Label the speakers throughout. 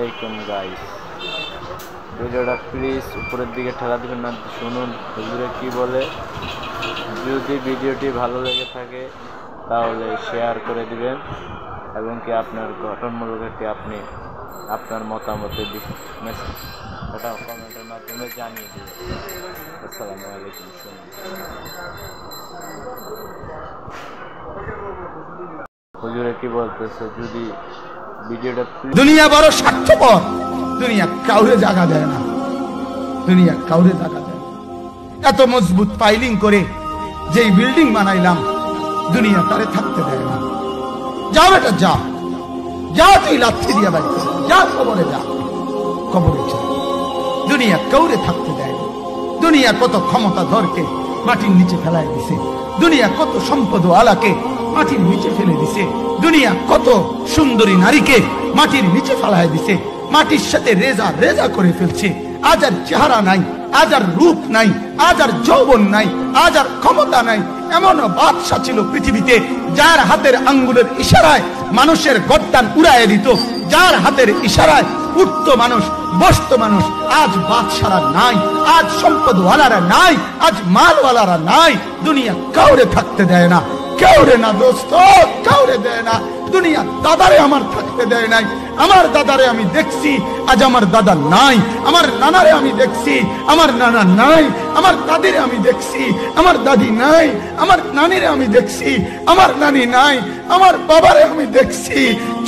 Speaker 1: আলাইকুম গাইস, ভিডিওটা প্লিজ উপরের দিকে ঠেলা দিবেন না, শুনুন হুজুরে কি বলে। যদি ভিডিওটি ভালো লেগে থাকে তাহলে শেয়ার করে দিবেন এবং কি আপনার গঠনমূলক একটি আপনি আপনার মতামতের ওটা কমেন্টের মাধ্যমে জানিয়ে দিবেন। আসসালামু আলাইকুম। হুজুরে কি বলতেছে, যদি ভিডিওটা
Speaker 2: দুনিয়া বড় স্বার্থপর, দুনিয়া কাউরে জায়গা দেয় না, দুনিয়া কাউরে জায়গা দেয় না। এত মজবুত পাইলিং করে যেই বিল্ডিং বানাইলাম দুনিয়া তারে থাকতে দেয় না। যাও এটা যা যা, তুই লাথি দিয়া বাড়িতে যা, কবরে যা, কবরে যা। দুনিয়া কাউরে থাকতে দেয় না। দুনিয়া কত ক্ষমতা ধরকে মাটির নিচে ফেলায় দিছে, দুনিয়া কত সম্পদ আলাকে মাটির নিচে ফেলে দিছে, দুনিয়া কত সুন্দরী নারীকে মাটির নিচে ফেলায় দিছে, মাটির সাথে রেজা রেজা করে ফেলছে। আজ আর চেহারা নাই, আজ আর রূপ নাই, আজ আর যৌবন নাই, আজ আর ক্ষমতা নাই। এমন বাদশা ছিল পৃথিবীতে যার হাতের আঙ্গুলের ইশারায় মানুষের গর্দান উড়াইয়া দিত, যার হাতের ইশারায় উঠতো মানুষ, বসতো মানুষ। আজ বাদশারা নাই, আজ সম্পদওয়ালারা নাই, আজ মালওয়ালারা নাই। দুনিয়া কাউরে থাকতে দেয় না, কাউরে না দোস্ত, কাউরে দেয় না। দুনিয়া দাদারে আমার থাকতে দেয় নাই। আমার দাদারে আমি দেখছি, আজ আমার দাদা নাই। আমার নানারে আমি দেখছি, আমার নানা নাই। আমার দাদিরে আমি দেখছি, আমার দাদি নাই। আমার নানিরে আমি দেখছি, আমার নানি নাই। আমার বাবারে আমি দেখছি,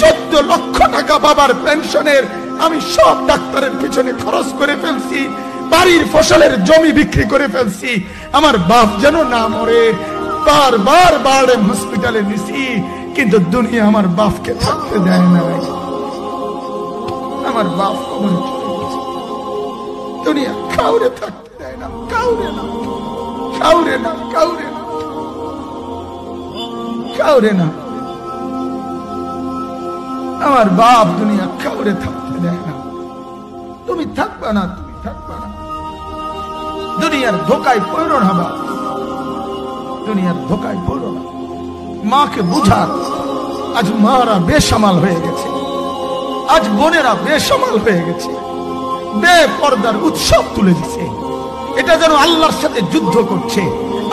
Speaker 2: 14 লক্ষ টাকা বাবার পেনশনের আমি সব ডাক্তারের পিছনে খরচ করে ফেলছি, বাড়ির ফসলের জমি বিক্রি করে ফেলছি। আমার বাপ যেন না মরে বারবার বারে হসপিটালে নিছি, কিন্তু দুনিয়া আমার বাপকে থাকতে দেয় না। আমার বাপ কবরে চলে গেছে। দুনিয়া কাউরে থাকতে দেয় না, কাউরে না, কাউরে না, কাউরে না, কাউরে না। আমার বাপ দুনিয়া কাউরে থাকতে দেয় না। তুমি থাকবা না, তুমি থাকবা না। দুনিয়ার ধোকায় পড়ো না বাপ, দুনিয়ার ধোকায় পড়ো না। মাকে বুঝার, আজ মারা বেসামাল হয়ে গেছে, আজ বোনেরা বেসামাল হয়ে গেছে, বেপর্দার উৎসব তুলে দিছে। এটা যেন আল্লাহর সাথে যুদ্ধ করছে।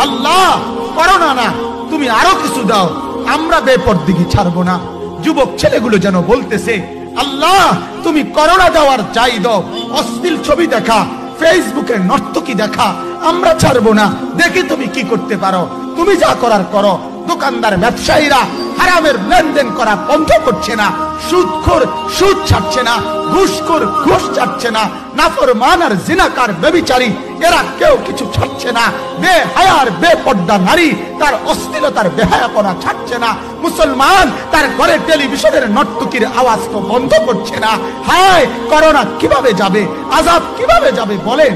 Speaker 2: আল্লাহ করোনা না, তুমি আরো কিছু দাও, আমরা বেপরদিগি ছাড়বো না। যুবক ছেলেগুলো যেন বলতেছে, আল্লাহ তুমি করোনা দেওয়ার চাই দাও, অশ্লীল ছবি দেখা, ফেসবুকে নর্তকী দেখা আমরা ছাড়বো না। দেখি তুমি কি করতে পারো, তুমি যা করার করো। দোকানদার ব্যবসায়ীরা হারামের লেনদেন করা বন্ধ করছে না, সুদখোর সুদ ছাড়ছে না, ঘুষখোর ঘুষ ছাড়ছে না, নাফরমান আর জিনাকার ব্যভিচারী এরা কেউ কিছু ছাড়ছে না। বেহায়ার বেপর্দা নারী তার অশ্লীলতার বেহায়াপনা ছাড়ছে না। মুসলমান তার ঘরে টেলিভিশনের নর্তকীর আওয়াজ তো বন্ধ করছে না। হায় করোনা কিভাবে যাবে, আযাব কিভাবে যাবে বলেন,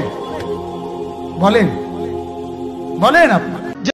Speaker 2: বলেন, বলেন আপনি।